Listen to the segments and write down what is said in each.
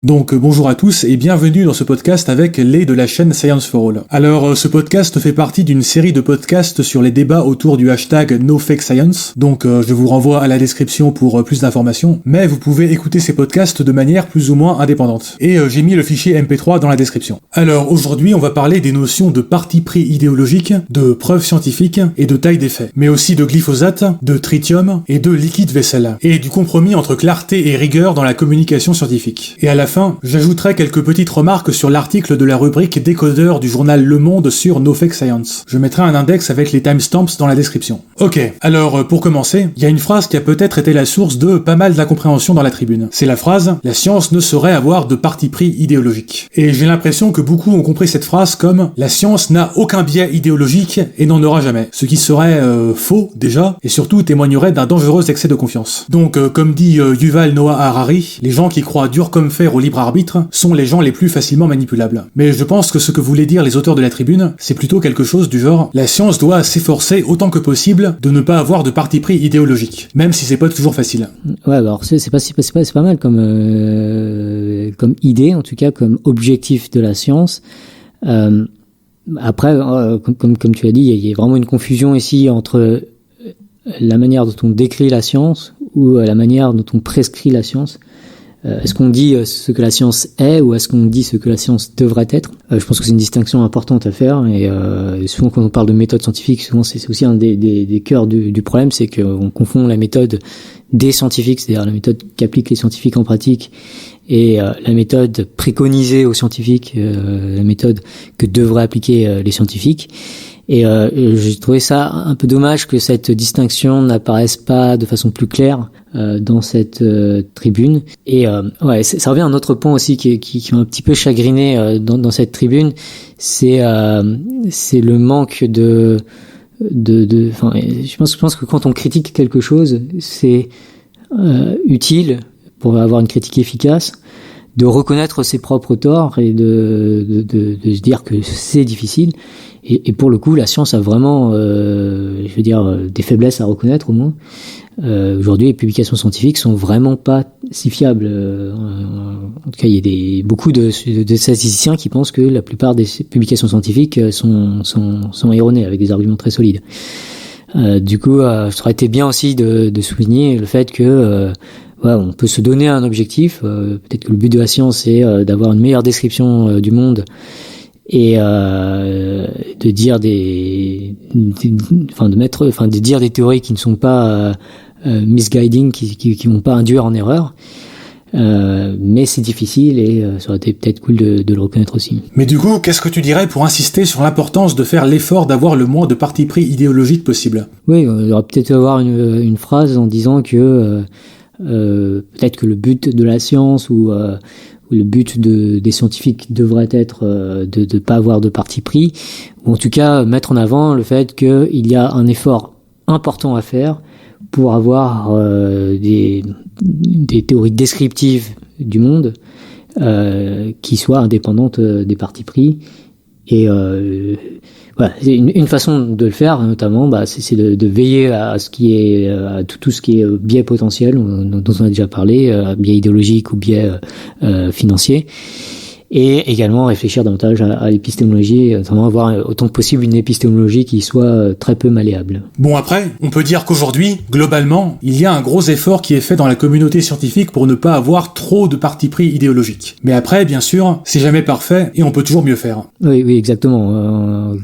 Donc bonjour à tous et bienvenue dans ce podcast avec les de la chaîne Science for All. Alors ce podcast fait partie d'une série de podcasts sur les débats autour du hashtag NoFakeScience, donc je vous renvoie à la description pour plus d'informations, mais vous pouvez écouter ces podcasts de manière plus ou moins indépendante. Et j'ai mis le fichier MP3 dans la description. Alors aujourd'hui on va parler des notions de parti pris idéologique, de preuves scientifiques et de taille des faits, mais aussi de glyphosate, de tritium et de liquide vaisselle, et du compromis entre clarté et rigueur dans la communication scientifique. Et à la fin, j'ajouterai quelques petites remarques sur l'article de la rubrique décodeur du journal Le Monde sur NoFakeScience. Je mettrai un index avec les timestamps dans la description. Ok, alors pour commencer, il y a une phrase qui a peut-être été la source de pas mal d'incompréhension dans la tribune. C'est la phrase « La science ne saurait avoir de parti pris idéologique ». Et j'ai l'impression que beaucoup ont compris cette phrase comme « La science n'a aucun biais idéologique et n'en aura jamais ». Ce qui serait faux déjà, et surtout témoignerait d'un dangereux excès de confiance. Donc comme dit Yuval Noah Harari, les gens qui croient dur comme fer au libre arbitre sont les gens les plus facilement manipulables. Mais je pense que ce que voulaient dire les auteurs de la tribune, c'est plutôt quelque chose du genre « La science doit s'efforcer autant que possible de ne pas avoir de parti pris idéologique, même si c'est pas toujours facile. » Ouais, alors c'est pas mal comme idée, en tout cas comme objectif de la science. Après, comme tu l'as dit, il y a vraiment une confusion ici entre la manière dont on décrit la science ou la manière dont on prescrit la science. Est-ce qu'on dit ce que la science est ou est-ce qu'on dit ce que la science devrait être? Je pense que c'est une distinction importante à faire et souvent quand on parle de méthode scientifique, souvent c'est aussi un des cœurs du problème, c'est qu'on confond la méthode des scientifiques, c'est-à-dire la méthode qu'appliquent les scientifiques en pratique et la méthode préconisée aux scientifiques, la méthode que devraient appliquer les scientifiques. Et j'ai trouvé ça un peu dommage que cette distinction n'apparaisse pas de façon plus claire dans cette tribune. Et ouais, ça revient à un autre point aussi qui m'a un petit peu chagriné dans cette tribune, c'est le manque enfin, je pense que quand on critique quelque chose, c'est utile pour avoir une critique efficace de reconnaître ses propres torts et de se dire que c'est difficile. Et pour le coup, la science a vraiment, des faiblesses à reconnaître au moins. Aujourd'hui, les publications scientifiques sont vraiment pas si fiables. En tout cas, il y a beaucoup de statisticiens qui pensent que la plupart des publications scientifiques sont erronées, avec des arguments très solides. Du coup, ça aurait été bien aussi de souligner le fait que on peut se donner un objectif. Peut-être que le but de la science est d'avoir une meilleure description du monde et de dire de dire des théories qui ne sont pas misguiding, qui vont pas induire en erreur. Mais c'est difficile et ça aurait été peut-être cool de le reconnaître aussi. Mais du coup, qu'est-ce que tu dirais pour insister sur l'importance de faire l'effort d'avoir le moins de parti pris idéologique possible? Oui, il aurait peut-être avoir une phrase en disant que peut-être que le but de la science ou le but des scientifiques devrait être de ne pas avoir de parti pris, ou en tout cas mettre en avant le fait qu'il y a un effort important à faire pour avoir des théories descriptives du monde qui soient indépendantes des partis pris. Et voilà, c'est une façon de le faire, notamment, c'est de veiller à ce qui est à tout ce qui est biais potentiel dont on a déjà parlé, biais idéologique ou biais financier. Et également réfléchir davantage à l'épistémologie, notamment avoir autant que possible une épistémologie qui soit très peu malléable. Bon après, on peut dire qu'aujourd'hui, globalement, il y a un gros effort qui est fait dans la communauté scientifique pour ne pas avoir trop de parti pris idéologiques. Mais après, bien sûr, c'est jamais parfait et on peut toujours mieux faire. Oui, exactement.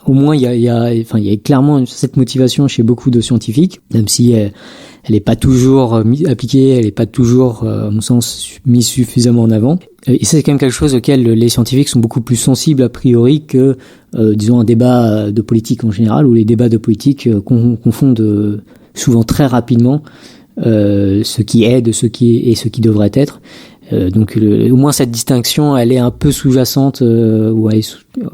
Au moins, il y a clairement cette motivation chez beaucoup de scientifiques, même si elle est pas toujours appliquée, elle est pas toujours, à mon sens, mise suffisamment en avant. Et c'est quand même quelque chose auquel les scientifiques sont beaucoup plus sensibles a priori que, disons, un débat de politique en général, où les débats de politique confondent souvent très rapidement ce qui est de ce qui est et ce qui devrait être. Donc au moins cette distinction, elle est un peu sous-jacente, ou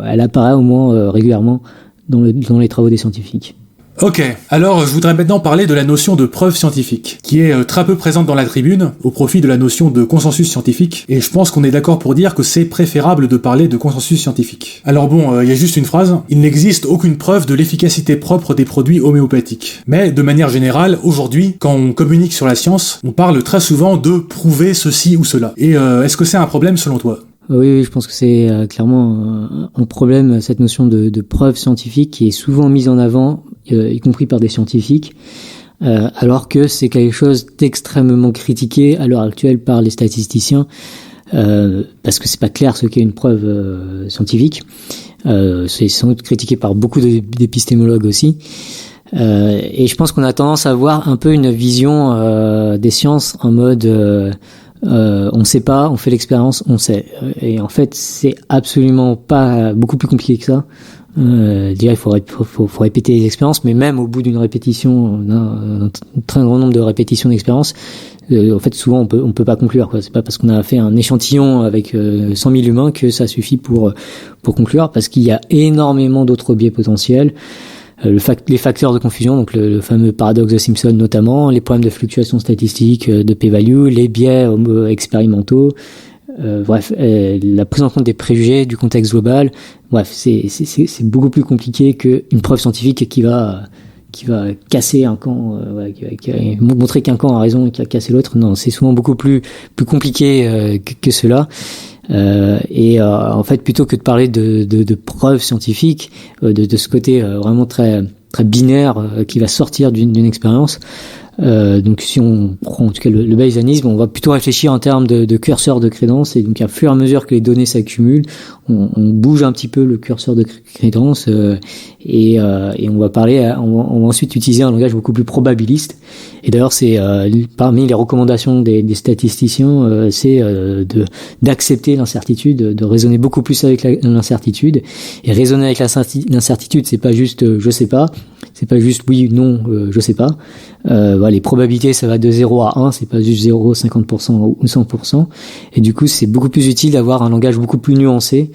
elle apparaît au moins régulièrement dans les travaux des scientifiques. Ok, alors je voudrais maintenant parler de la notion de preuve scientifique, qui est très peu présente dans la tribune, au profit de la notion de consensus scientifique, et je pense qu'on est d'accord pour dire que c'est préférable de parler de consensus scientifique. Alors bon, il y a juste une phrase, il n'existe aucune preuve de l'efficacité propre des produits homéopathiques. Mais de manière générale, aujourd'hui, quand on communique sur la science, on parle très souvent de prouver ceci ou cela. Et est-ce que c'est un problème selon toi ? Oui, je pense que c'est clairement un problème, cette notion de preuve scientifique qui est souvent mise en avant, y compris par des scientifiques, alors que c'est quelque chose d'extrêmement critiqué à l'heure actuelle par les statisticiens, parce que c'est pas clair ce qu'est une preuve scientifique. C'est sans doute critiqué par beaucoup d'épistémologues aussi. Et je pense qu'on a tendance à avoir un peu une vision des sciences en mode on ne sait pas, on fait l'expérience, on sait. Et en fait, c'est absolument pas beaucoup plus compliqué que ça. Déjà, il faut répéter les expériences, mais même au bout d'une répétition, un très grand nombre de répétitions d'expériences, en fait, souvent on peut pas conclure, quoi. C'est pas parce qu'on a fait un échantillon avec 100 000 humains que ça suffit pour conclure, parce qu'il y a énormément d'autres biais potentiels. Les facteurs de confusion, donc le fameux paradoxe de Simpson notamment, les problèmes de fluctuation statistique, de p-value, les biais expérimentaux, la prise en compte des préjugés, du contexte global. Bref, c'est beaucoup plus compliqué qu'une preuve scientifique qui va casser un camp, qui va montrer qu'un camp a raison et qui va casser l'autre. Non, c'est souvent beaucoup plus compliqué que cela. En fait, plutôt que de parler de preuves scientifiques, de ce côté vraiment très très binaire qui va sortir d'une expérience, donc si on prend en tout cas le bayésianisme, on va plutôt réfléchir en termes de curseur de crédence, et donc à fur et à mesure que les données s'accumulent, on bouge un petit peu le curseur de crédence, et on va ensuite utiliser un langage beaucoup plus probabiliste. Et d'ailleurs, c'est parmi les recommandations des statisticiens, c'est d'accepter l'incertitude, de raisonner beaucoup plus avec l'incertitude. Et raisonner avec l'incertitude, c'est pas juste je sais pas, c'est pas juste oui non je sais pas. Les probabilités, ça va de 0 à 1, c'est pas juste 0, 50% ou 100%. Et du coup, c'est beaucoup plus utile d'avoir un langage beaucoup plus nuancé,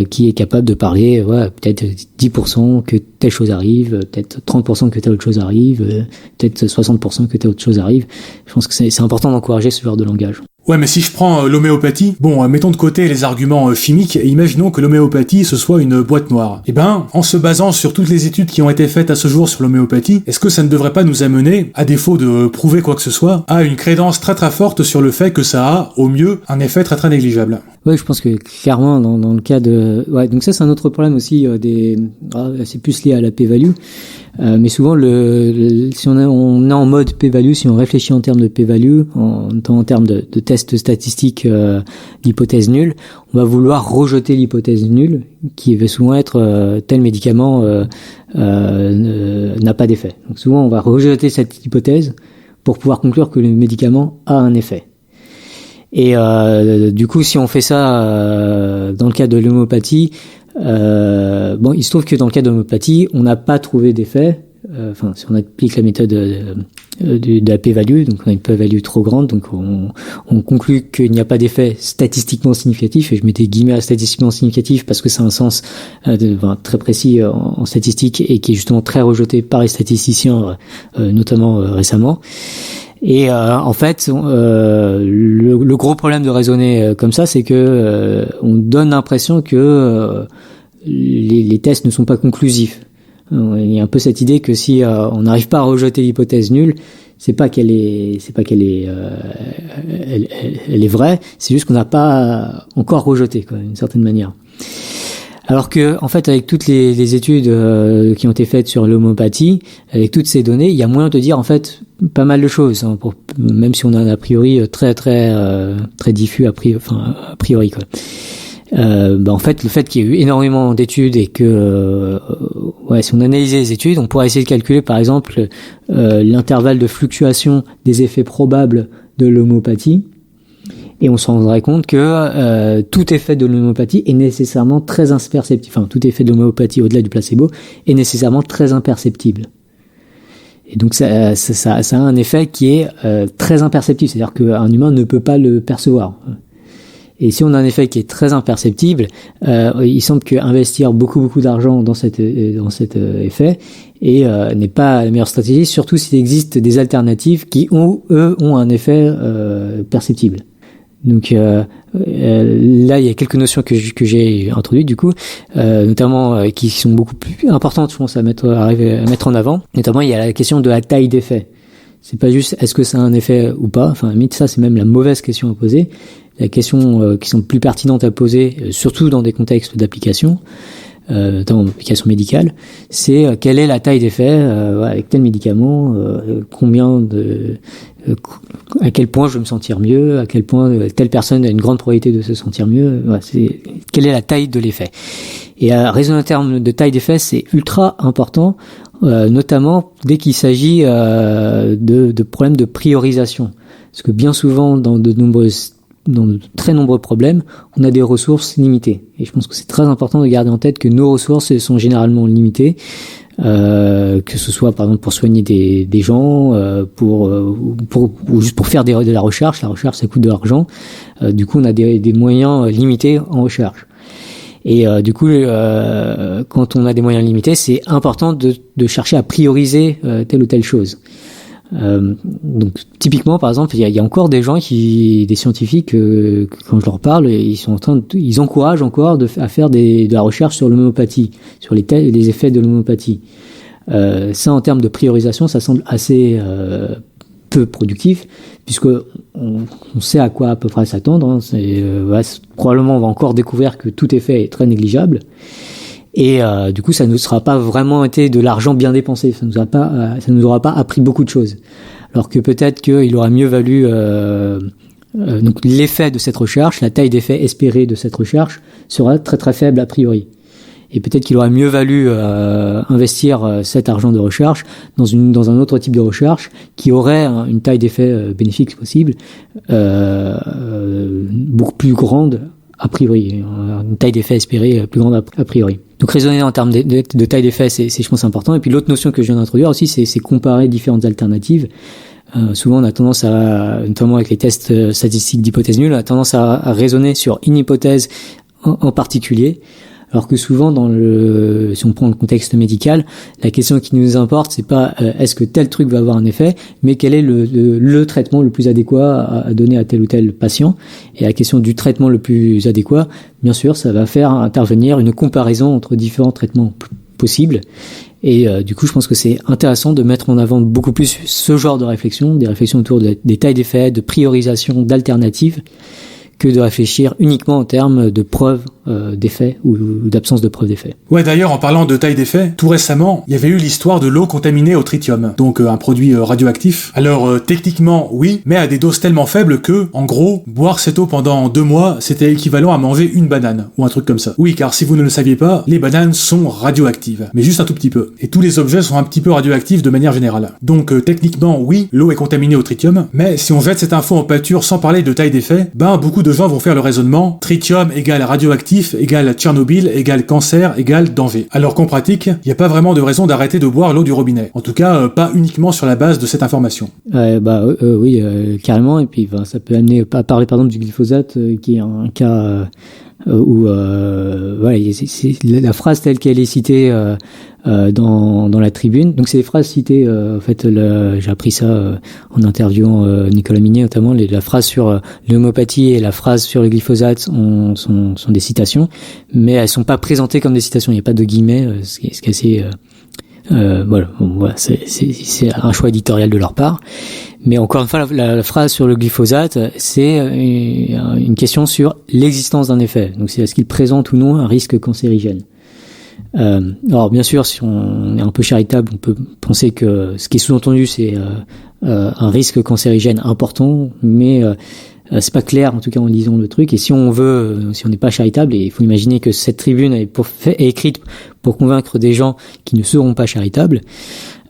qui est capable de parler, peut-être 10% que telle chose arrive, peut-être 30% que telle autre chose arrive, peut-être 60% que telle autre chose arrive. Je pense que c'est important d'encourager ce genre de langage. Ouais, mais si je prends l'homéopathie, bon, mettons de côté les arguments chimiques et imaginons que l'homéopathie ce soit une boîte noire. Eh ben, en se basant sur toutes les études qui ont été faites à ce jour sur l'homéopathie, est-ce que ça ne devrait pas nous amener, à défaut de prouver quoi que ce soit, à une crédence très très forte sur le fait que ça a, au mieux, un effet très très négligeable? Ouais, je pense que clairement dans le cas de, donc ça c'est un autre problème aussi, c'est plus lié à la p-value. Mais souvent, si on est en mode p-value, si on réfléchit en termes de p-value, en termes de tests statistiques d'hypothèse nulle, on va vouloir rejeter l'hypothèse nulle, qui va souvent être tel médicament n'a pas d'effet. Donc souvent, on va rejeter cette hypothèse pour pouvoir conclure que le médicament a un effet. Et du coup, si on fait ça dans le cas de l'homéopathie, il se trouve que dans le cas de l'homéopathie, on n'a pas trouvé d'effet. Si on applique la méthode de la p-value, donc on a une p-value trop grande, donc on conclut qu'il n'y a pas d'effet statistiquement significatif, et je mettais guillemets à statistiquement significatif parce que c'est un sens très précis en statistique, et qui est justement très rejeté par les statisticiens, notamment récemment. Et en fait, le gros problème de raisonner comme ça, c'est que on donne l'impression que les tests ne sont pas conclusifs. Il y a un peu cette idée que si on n'arrive pas à rejeter l'hypothèse nulle, c'est pas qu'elle est vraie, c'est juste qu'on n'a pas encore rejeté, quoi, d'une certaine manière. Alors que, en fait, avec toutes les études qui ont été faites sur l'homéopathie, avec toutes ces données, il y a moyen de dire en fait pas mal de choses, hein, même si on a un a priori très très très diffus a priori, quoi. En fait, le fait qu'il y ait eu énormément d'études et que si on analysait les études, on pourrait essayer de calculer par exemple l'intervalle de fluctuation des effets probables de l'homéopathie. Et on se rendrait compte que tout effet de l'homéopathie est nécessairement très imperceptible. Enfin, tout effet de l'homéopathie au-delà du placebo est nécessairement très imperceptible. Et donc ça a un effet qui est très imperceptible, c'est-à-dire qu'un humain ne peut pas le percevoir. Et si on a un effet qui est très imperceptible, il semble que investir beaucoup d'argent dans cet effet n'est pas la meilleure stratégie, surtout s'il existe des alternatives qui ont un effet perceptible. Donc là, il y a quelques notions que j'ai introduites du coup, notamment qui sont beaucoup plus importantes, je pense, à mettre en avant. Notamment, il y a la question de la taille d'effet. C'est pas juste est-ce que ça a un effet ou pas. Enfin, à la limite, ça c'est même la mauvaise question à poser. La question qui sont plus pertinentes à poser, surtout dans des contextes d'application, notamment d'application médicale, c'est quelle est la taille d'effet avec tel médicament, à quel point je vais me sentir mieux, à quel point telle personne a une grande probabilité de se sentir mieux. Voilà, quelle est la taille de l'effet. Et raisonner en termes de taille d'effet, c'est ultra important, notamment dès qu'il s'agit de problèmes de priorisation. Parce que bien souvent, dans de très nombreux problèmes, on a des ressources limitées. Et je pense que c'est très important de garder en tête que nos ressources sont généralement limitées, que ce soit par exemple pour soigner des gens, ou juste pour faire de la recherche. La recherche, ça coûte de l'argent. Du coup, on a des moyens limités en recherche. Et du coup, quand on a des moyens limités, c'est important de chercher à prioriser telle ou telle chose. Donc typiquement, par exemple, il y a encore des scientifiques, quand je leur parle, ils encouragent encore à faire de la recherche sur l'homéopathie, sur les effets de l'homéopathie. Ça, en termes de priorisation, ça semble assez peu productif, puisque on sait à quoi à peu près s'attendre. Hein. Probablement, on va encore découvrir que tout effet est très négligeable. Et du coup, ça ne sera pas vraiment été de l'argent bien dépensé. Ça nous aura pas appris beaucoup de choses. Alors que peut-être qu'il aurait mieux valu donc l'effet de cette recherche, la taille d'effet espérée de cette recherche sera très très faible a priori. Et peut-être qu'il aurait mieux valu investir cet argent de recherche dans un autre type de recherche qui aurait une taille d'effet bénéfique possible, beaucoup plus grande a priori, une taille d'effet espérée plus grande a priori. Donc raisonner en termes de taille d'effet, c'est je pense important. Et puis l'autre notion que je viens d'introduire aussi, c'est comparer différentes alternatives. Souvent on a tendance notamment avec les tests statistiques d'hypothèse nulle, on a tendance à raisonner sur une hypothèse en particulier. Alors que souvent, si on prend le contexte médical, la question qui nous importe, c'est pas est-ce que tel truc va avoir un effet, mais quel est le traitement le plus adéquat à donner à tel ou tel patient. Et la question du traitement le plus adéquat, bien sûr, ça va faire intervenir une comparaison entre différents traitements possibles. Et du coup, je pense que c'est intéressant de mettre en avant beaucoup plus ce genre de réflexion, des réflexions autour des tailles d'effets, de priorisation, d'alternatives, que de réfléchir uniquement en termes de preuves d'effet ou d'absence de preuves d'effet. Ouais, d'ailleurs, en parlant de taille d'effet, tout récemment, il y avait eu l'histoire de l'eau contaminée au tritium, donc un produit radioactif. Alors, techniquement, oui, mais à des doses tellement faibles que, en gros, boire cette eau pendant 2 mois, c'était équivalent à manger une banane, ou un truc comme ça. Oui, car si vous ne le saviez pas, les bananes sont radioactives, mais juste un tout petit peu. Et tous les objets sont un petit peu radioactifs de manière générale. Donc, techniquement, oui, l'eau est contaminée au tritium, mais si on jette cette info en pâture sans parler de taille d'effet, beaucoup de gens vont faire le raisonnement tritium égale radioactif égale Tchernobyl égale cancer égale danger. Alors qu'en pratique, il n'y a pas vraiment de raison d'arrêter de boire l'eau du robinet. En tout cas, pas uniquement sur la base de cette information. Oui, carrément. Et puis ça peut amener à parler par exemple du glyphosate, qui est un cas où c'est la phrase telle qu'elle est citée dans la tribune. Donc c'est des phrases citées, en fait, j'ai appris ça en interviewant Nicolas Minier notamment. La phrase sur l'homéopathie et la phrase sur le glyphosate sont des citations, mais elles sont pas présentées comme des citations. Il n'y a pas de guillemets, ce qui est assez c'est un choix éditorial de leur part. Mais encore une fois, la phrase sur le glyphosate, c'est une question sur l'existence d'un effet. Donc c'est est-ce qu'il présente ou non un risque cancérigène. Alors bien sûr, si on est un peu charitable, on peut penser que ce qui est sous-entendu, c'est un risque cancérigène important, mais c'est pas clair en tout cas en lisant le truc. Et si on n'est pas charitable, et il faut imaginer que cette tribune est écrite pour convaincre des gens qui ne seront pas charitables,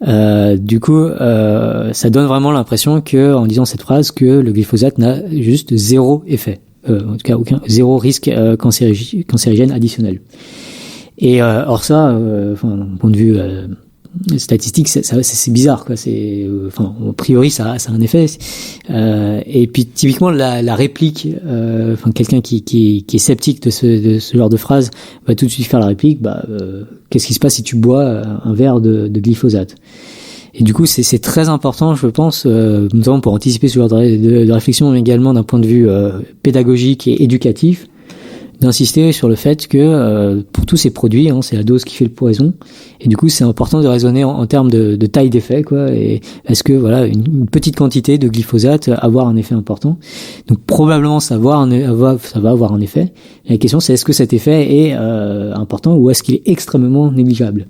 du coup ça donne vraiment l'impression que, en disant cette phrase, que le glyphosate n'a juste zéro effet, en tout cas zéro risque cancérigène additionnel. Et or ça, d'un point de vue statistiques, c'est bizarre, quoi. Enfin, a priori, ça a un effet. Et puis, typiquement, la réplique, enfin, quelqu'un qui est sceptique de ce genre de phrase va tout de suite faire la réplique. Qu'est-ce qui se passe si tu bois un verre de glyphosate? Et du coup, c'est très important, je pense, notamment pour anticiper ce genre de réflexion, mais également d'un point de vue pédagogique et éducatif, d'insister sur le fait que pour tous ces produits, c'est la dose qui fait le poison, et du coup c'est important de raisonner en termes de taille d'effet, quoi. Et est-ce que voilà, une petite quantité de glyphosate avoir un effet important? Donc probablement ça va avoir un effet. La question c'est est-ce que cet effet est important ou est-ce qu'il est extrêmement négligeable?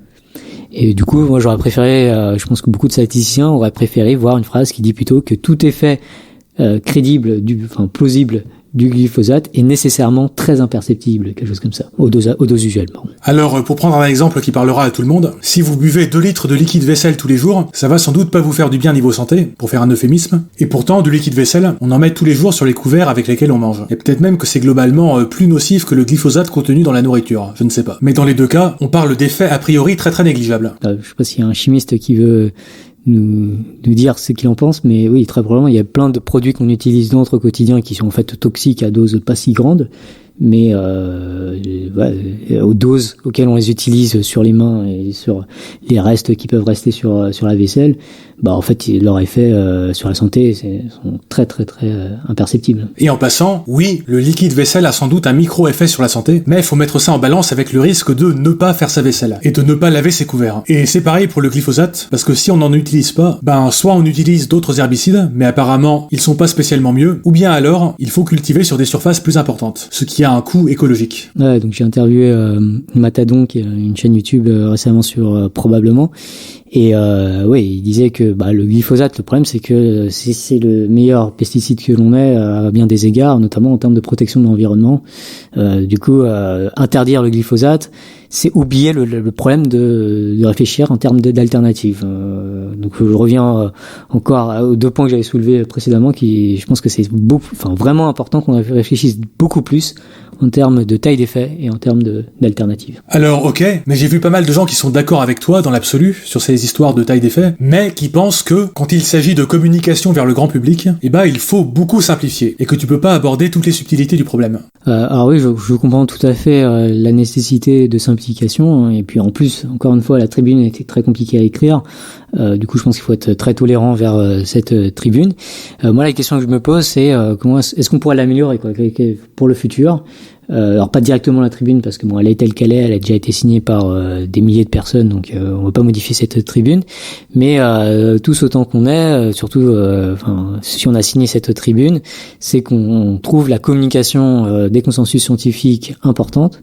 Et du coup, moi j'aurais préféré, je pense que beaucoup de statisticiens auraient préféré voir une phrase qui dit plutôt que tout effet crédible, plausible du glyphosate est nécessairement très imperceptible, quelque chose comme ça, aux doses usuelles. Pardon. Alors, pour prendre un exemple qui parlera à tout le monde, si vous buvez 2 litres de liquide vaisselle tous les jours, ça va sans doute pas vous faire du bien niveau santé, pour faire un euphémisme, et pourtant, du liquide vaisselle, on en met tous les jours sur les couverts avec lesquels on mange. Et peut-être même que c'est globalement plus nocif que le glyphosate contenu dans la nourriture, je ne sais pas. Mais dans les deux cas, on parle d'effets a priori très très négligeables. Je sais pas s'il y a un chimiste qui veut nous dire ce qu'il en pense, mais oui, très probablement, il y a plein de produits qu'on utilise dans notre quotidien qui sont en fait toxiques à doses pas si grandes, mais aux doses auxquelles on les utilise sur les mains et sur les restes qui peuvent rester sur la vaisselle, en fait, leurs effets sur la santé sont très très très imperceptibles. Et en passant, oui, le liquide vaisselle a sans doute un micro-effet sur la santé, mais il faut mettre ça en balance avec le risque de ne pas faire sa vaisselle et de ne pas laver ses couverts. Et c'est pareil pour le glyphosate, parce que si on n'en utilise pas, soit on utilise d'autres herbicides, mais apparemment ils sont pas spécialement mieux, ou bien alors il faut cultiver sur des surfaces plus importantes, ce qui a un coût écologique. Ouais, donc j'ai interviewé Matadon, qui est une chaîne YouTube récemment sur Probablement. Et il disait que le glyphosate, le problème c'est que c'est le meilleur pesticide que l'on ait à bien des égards, notamment en termes de protection de l'environnement. Du coup, interdire le glyphosate, c'est oublier le problème de réfléchir en termes d'alternatives. Donc je reviens encore aux 2 points que j'avais soulevés précédemment, qui je pense que c'est vraiment important qu'on réfléchisse beaucoup plus en termes de taille d'effet et en termes d'alternatives. Alors ok, mais j'ai vu pas mal de gens qui sont d'accord avec toi dans l'absolu sur ces histoires de taille d'effet, mais qui pensent que quand il s'agit de communication vers le grand public, il faut beaucoup simplifier et que tu peux pas aborder toutes les subtilités du problème. Alors oui, je comprends tout à fait la nécessité de simplification, et puis en plus, encore une fois, la tribune était très compliquée à écrire. Du coup, je pense qu'il faut être très tolérant vers cette tribune. Moi, la question que je me pose, c'est comment est-ce qu'on pourrait l'améliorer pour le futur. Alors pas directement la tribune, parce que elle est telle qu'elle est, elle a déjà été signée par des milliers de personnes, donc on va pas modifier cette tribune, mais tous autant qu'on est, surtout si on a signé cette tribune, c'est qu'on trouve la communication des consensus scientifiques importante.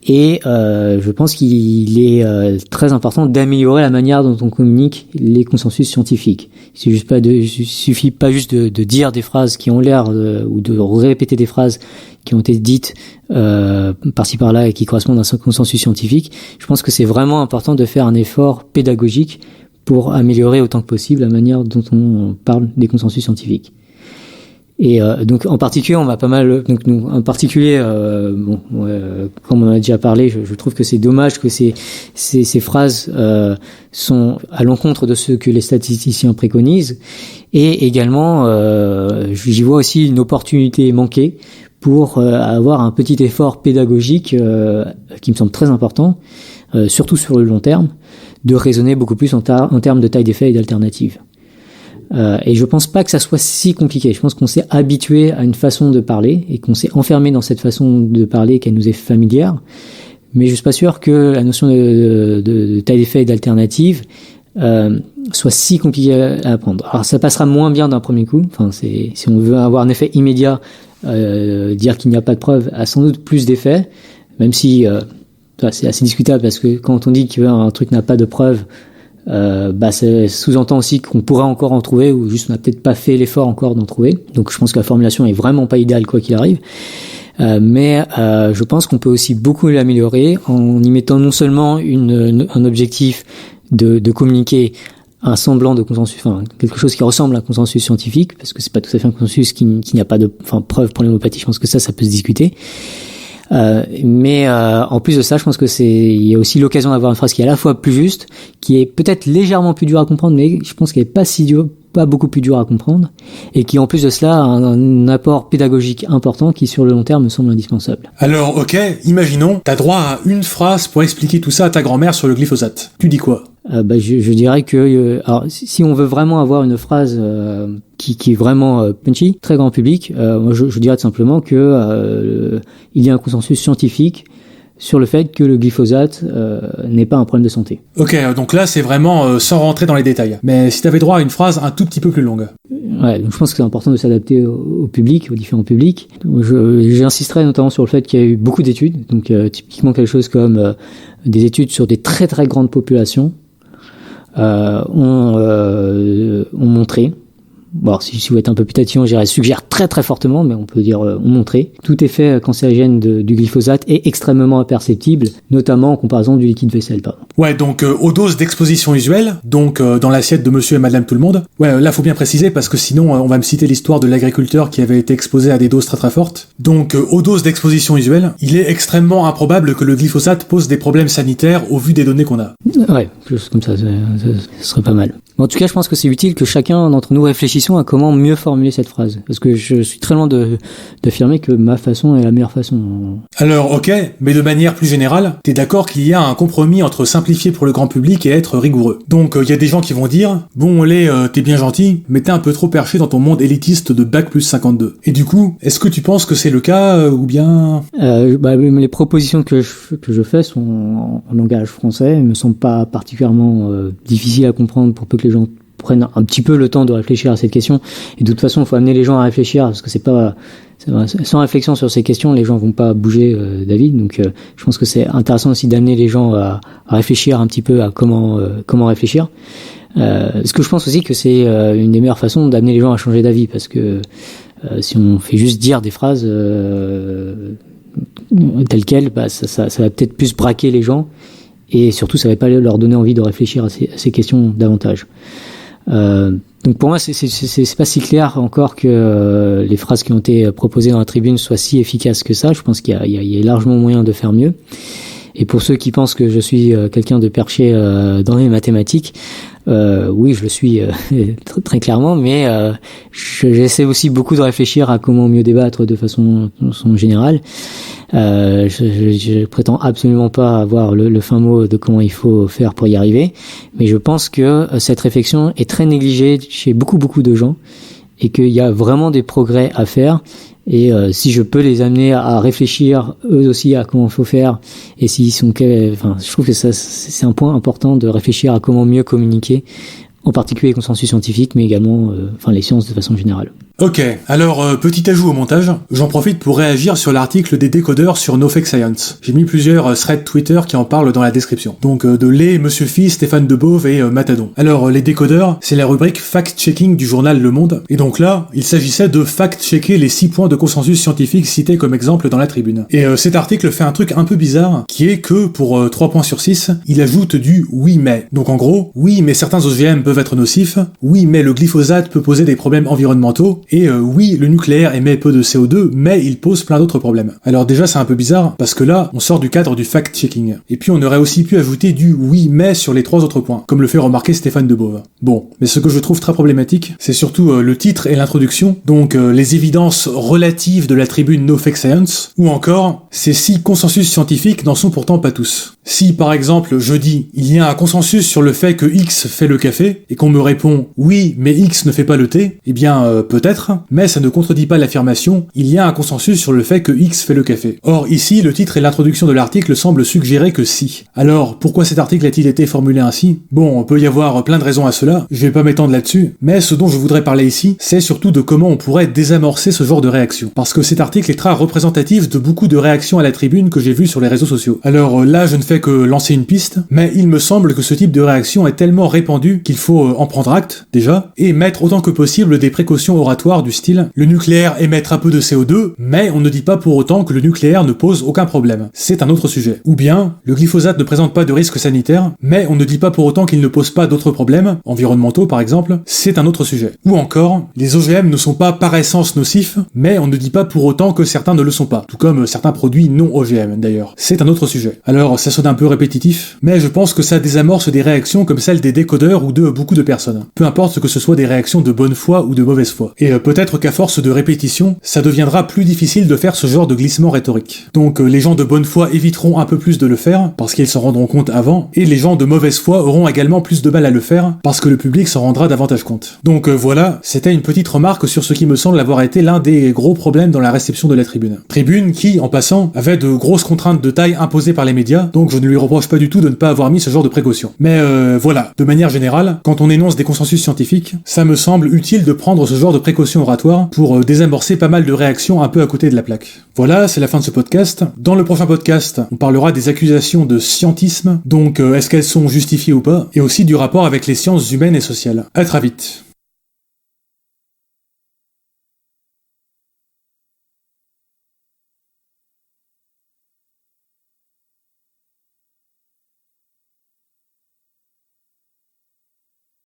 Et je pense qu'il est très important d'améliorer la manière dont on communique les consensus scientifiques. Il suffit pas juste de dire des phrases qui ont l'air ou de répéter des phrases qui ont été dites par-ci par-là et qui correspondent à un consensus scientifique. Je pense que c'est vraiment important de faire un effort pédagogique pour améliorer autant que possible la manière dont on parle des consensus scientifiques. Et donc en particulier, on va pas mal. Donc nous, en particulier, comme on en a déjà parlé, je trouve que c'est dommage que ces phrases sont à l'encontre de ce que les statisticiens préconisent. Et également, j'y vois aussi une opportunité manquée pour avoir un petit effort pédagogique qui me semble très important, surtout sur le long terme, de raisonner beaucoup plus en termes de taille d'effet et d'alternatives. Et je pense pas que ça soit si compliqué. Je pense qu'on s'est habitué à une façon de parler et qu'on s'est enfermé dans cette façon de parler qu'elle nous est familière. Mais je suis pas sûr que la notion de taille d'effet et d'alternative soit si compliquée à apprendre. Alors ça passera moins bien d'un premier coup. Si on veut avoir un effet immédiat, dire qu'il n'y a pas de preuve a sans doute plus d'effet, même si c'est assez discutable, parce que quand on dit qu'un truc n'a pas de preuve, ça sous-entend aussi qu'on pourrait encore en trouver, ou juste on n'a peut-être pas fait l'effort encore d'en trouver. Donc je pense que la formulation est vraiment pas idéale quoi qu'il arrive. Mais je pense qu'on peut aussi beaucoup l'améliorer en y mettant non seulement un objectif de communiquer un semblant de consensus, quelque chose qui ressemble à un consensus scientifique, parce que c'est pas tout à fait un consensus qui n'a pas de preuve pour l'homéopathie. Je pense que ça peut se discuter. Mais en plus de ça, je pense que il y a aussi l'occasion d'avoir une phrase qui est à la fois plus juste, qui est peut-être légèrement plus dure à comprendre, mais je pense qu'elle est pas beaucoup plus dure à comprendre, et qui en plus de cela a un apport pédagogique important qui sur le long terme me semble indispensable. Alors ok, imaginons, t'as droit à une phrase pour expliquer tout ça à ta grand-mère sur le glyphosate. Tu dis quoi ? Je dirais que alors si on veut vraiment avoir une phrase qui est vraiment punchy, très grand public, moi je dirais tout simplement que il y a un consensus scientifique sur le fait que le glyphosate n'est pas un problème de santé. Ok, donc là c'est vraiment sans rentrer dans les détails. Mais si t'avais droit à une phrase un tout petit peu plus longue. Ouais, donc je pense que c'est important de s'adapter au public, aux différents publics. J'insisterai notamment sur le fait qu'il y a eu beaucoup d'études, donc typiquement quelque chose comme des études sur des très très grandes populations ont montré. Bon, si vous êtes un peu plus tatillon, je dirais suggère très très fortement, mais on peut dire ont montré. Tout effet cancérigène du glyphosate est extrêmement imperceptible, notamment en comparaison du liquide vaisselle, par exemple. Ouais, donc aux doses d'exposition usuelle, donc dans l'assiette de monsieur et madame tout le monde. Ouais, là faut bien préciser parce que sinon on va me citer l'histoire de l'agriculteur qui avait été exposé à des doses très très fortes. Donc aux doses d'exposition usuelle, il est extrêmement improbable que le glyphosate pose des problèmes sanitaires au vu des données qu'on a. Ouais, juste comme ça serait pas mal. En tout cas, je pense que c'est utile que chacun d'entre nous réfléchissons à comment mieux formuler cette phrase. Parce que je suis très loin d'affirmer que ma façon est la meilleure façon. Alors, ok, mais de manière plus générale, t'es d'accord qu'il y a un compromis entre simplifier pour le grand public et être rigoureux. Donc, il y a des gens qui vont dire, bon, t'es bien gentil, mais t'es un peu trop perché dans ton monde élitiste de Bac plus 52. Et du coup, est-ce que tu penses que c'est le cas, ou bien... Les propositions que je fais sont en langage français, me semblent pas particulièrement difficiles à comprendre pour peu que les gens prennent un petit peu le temps de réfléchir à cette question. Et de toute façon, il faut amener les gens à réfléchir, parce que c'est pas sans réflexion sur ces questions, les gens vont pas bouger d'avis. Donc, je pense que c'est intéressant aussi d'amener les gens à réfléchir un petit peu à comment réfléchir. Parce que je pense aussi que c'est une des meilleures façons d'amener les gens à changer d'avis, parce que si on fait juste dire des phrases telles quelles, ça va peut-être plus braquer les gens. Et surtout, ça va pas leur donner envie de réfléchir à ces questions davantage. Donc pour moi, c'est pas si clair encore que les phrases qui ont été proposées dans la tribune soient si efficaces que ça. Je pense qu'il y a largement moyen de faire mieux. Et pour ceux qui pensent que je suis quelqu'un de perché dans les mathématiques, oui, je le suis très, très clairement, mais j'essaie aussi beaucoup de réfléchir à comment mieux débattre de façon générale. Je prétends absolument pas avoir le fin mot de comment il faut faire pour y arriver, mais je pense que cette réflexion est très négligée chez beaucoup de gens et qu'il y a vraiment des progrès à faire. Et si je peux les amener à réfléchir eux aussi à comment il faut faire, et s'ils sont, je trouve que c'est un point important de réfléchir à comment mieux communiquer, en particulier les consensus scientifiques, mais également les sciences de façon générale. Ok, alors petit ajout au montage, j'en profite pour réagir sur l'article des décodeurs sur NoFake Science. J'ai mis plusieurs threads Twitter qui en parlent dans la description. Donc de Lé, Monsieur Phi, Stéphane Debove et Matadon. Alors les décodeurs, c'est la rubrique fact-checking du journal Le Monde, et donc là, il s'agissait de fact-checker les 6 points de consensus scientifique cités comme exemple dans la tribune. Et cet article fait un truc un peu bizarre, qui est que pour 3 points sur 6, il ajoute du oui mais. Donc en gros, oui mais certains OGM peuvent être nocifs, oui mais le glyphosate peut poser des problèmes environnementaux, et oui, le nucléaire émet peu de CO2, mais il pose plein d'autres problèmes. Alors déjà, c'est un peu bizarre, parce que là, on sort du cadre du fact-checking. Et puis on aurait aussi pu ajouter du oui, mais sur les 3 autres points, comme le fait remarquer Stéphane Debove. Bon, mais ce que je trouve très problématique, c'est surtout le titre et l'introduction, donc les évidences relatives de la tribune NoFake Science, ou encore, ces 6 consensus scientifiques n'en sont pourtant pas tous. Si, par exemple, je dis, il y a un consensus sur le fait que X fait le café, et qu'on me répond, oui, mais X ne fait pas le thé, eh bien, peut-être, mais ça ne contredit pas l'affirmation, il y a un consensus sur le fait que X fait le café. Or, ici, le titre et l'introduction de l'article semblent suggérer que si. Alors, pourquoi cet article a-t-il été formulé ainsi ? Bon, on peut y avoir plein de raisons à cela, je vais pas m'étendre là-dessus, mais ce dont je voudrais parler ici, c'est surtout de comment on pourrait désamorcer ce genre de réaction. Parce que cet article est très représentatif de beaucoup de réactions à la tribune que j'ai vues sur les réseaux sociaux. Alors là, je ne fais que lancer une piste, mais il me semble que ce type de réaction est tellement répandu qu'il faut en prendre acte, déjà, et mettre autant que possible des précautions oratoires oratoire du style « le nucléaire émet un peu de CO2, mais on ne dit pas pour autant que le nucléaire ne pose aucun problème. C'est un autre sujet. » Ou bien « le glyphosate ne présente pas de risque sanitaire, mais on ne dit pas pour autant qu'il ne pose pas d'autres problèmes, environnementaux par exemple, c'est un autre sujet. » Ou encore « les OGM ne sont pas par essence nocifs, mais on ne dit pas pour autant que certains ne le sont pas. » Tout comme certains produits non OGM d'ailleurs. C'est un autre sujet. Alors ça sonne un peu répétitif, mais je pense que ça désamorce des réactions comme celles des décodeurs ou de beaucoup de personnes. Peu importe que ce soit des réactions de bonne foi ou de mauvaise foi. Et peut-être qu'à force de répétition, ça deviendra plus difficile de faire ce genre de glissement rhétorique. Donc les gens de bonne foi éviteront un peu plus de le faire, parce qu'ils s'en rendront compte avant, et les gens de mauvaise foi auront également plus de mal à le faire, parce que le public s'en rendra davantage compte. Donc voilà, c'était une petite remarque sur ce qui me semble avoir été l'un des gros problèmes dans la réception de la tribune. Tribune qui, en passant, avait de grosses contraintes de taille imposées par les médias, donc je ne lui reproche pas du tout de ne pas avoir mis ce genre de précaution. Mais voilà, de manière générale, quand on énonce des consensus scientifiques, ça me semble utile de prendre ce genre de précautions oratoires pour désamorcer pas mal de réactions un peu à côté de la plaque. Voilà, c'est la fin de ce podcast. Dans le prochain podcast, on parlera des accusations de scientisme, donc est-ce qu'elles sont justifiées ou pas, et aussi du rapport avec les sciences humaines et sociales. À très vite.